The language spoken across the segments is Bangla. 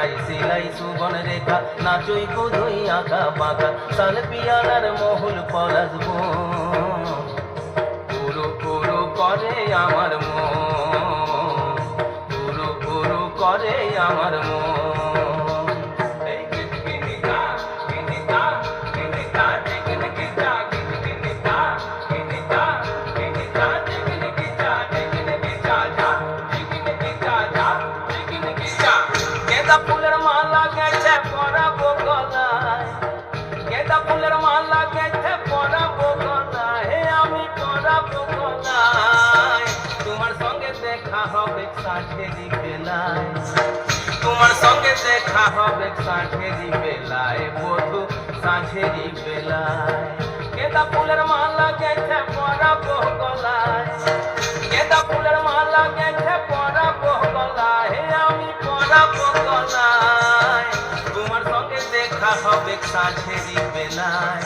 তাই সিলাই সুবন রেখা নাচই কুধুই আঁকা বাঁকা সাল পিয়ালার মহুল পলাশব পুরু পুরু করে আমার মন পুরু পুরু করে আমার মন गेंदा फूलेर माला गेছে পরাবো গলায় गेंदा फूलेर माला गेছে পরাবো গলায় হে আমি পরাবো গলায় তোমার সঙ্গে দেখা হবে সাঁঝেরি বেলায় তোমার সঙ্গে দেখা হবে সাঁঝেরি বেলায় বধু সাঁঝেরি বেলায় गेंदा फूलेर माला गेছে পরাবো গলায় गेंदा फूलेर माला गेছে পরাবো গলায় হে আমি পরাবো গলায় তোমার সঙ্গে দেখা হবে সাঁঝেরি বেলায়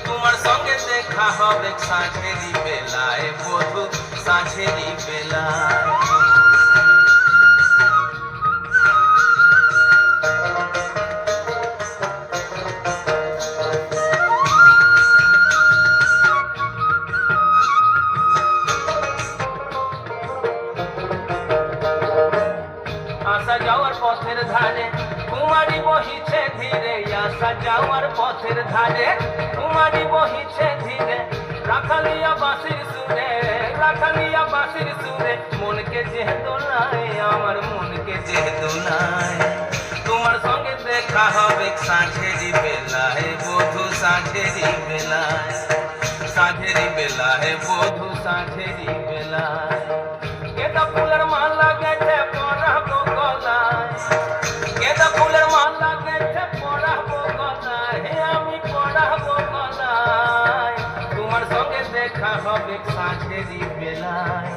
তোমার সঙ্গে দেখা হবে সাঁঝেরি বেলায় বধু সাঁঝেরি বেলায় আসা যাওয়ার পথের ধারে কুমারী বহিছে ধীরে আসা যাওয়ার পথের ধারে কুমারী বহিছে ধীরে রাখালিয়া বাঁশির সুরে রাখালিয়া বাঁশির সুরে মনকে যে দোলায় আমার মনকে যে দোলায় তোমার সঙ্গে দেখা হবে সাঁঝেরি বেলায় বধু সাঁঝেরি বেলায় সাঁঝেরি বেলায় বধু সাঁঝেরি বেলায় गेंदा फूलेर माला गेছে পরাবো গলায় गेंदा फूलेर माला गेছে পরাবো গলায় হে আমি পরাবো গলায় তোমার সঙ্গে দেখা হবে সাঁঝেরি বেলায়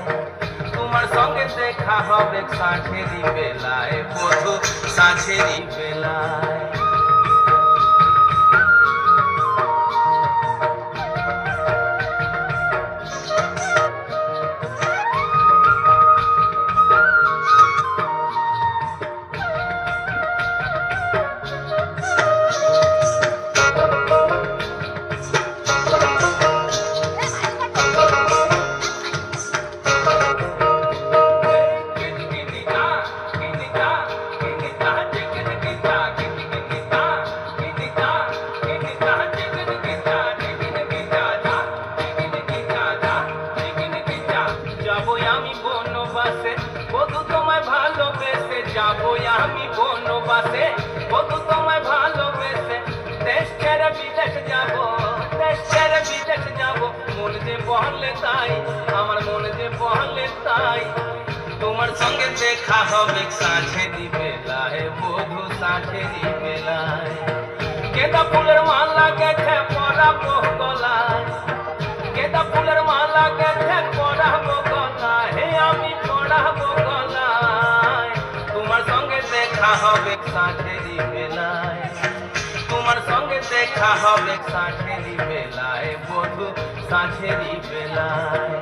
তোমার সঙ্গে দেখা হবে সাঁঝেরি বেলায় বধু সাঁঝেরি বেলায় বধু তোমায় ভালোবেসে যাবো আমি বনবাসে বধু তোমায় ভালোবেসে দেশ ছেড়ে বিদেশ যাবো দেশ ছেড়ে বিদেশ যাবো মন যে বহলে তাই আমার মন যে বহলে তাই তোমার সঙ্গে দেখা হবে সাঁঝেরি বেলায় বধু সাঁঝেরি বেলায় गेंदा फूलेर माला गेছে পরাবো গলায় गेंदा फूलेर माला गेছে পরাবো গলায় হে আমি পরাবো গলায় তোমার সঙ্গে দেখা হবে সাঁঝেরি বেলায় তোমার সঙ্গে দেখা হবে সাঁঝেরি বেলায় বধু সাঁঝেরি বেলায়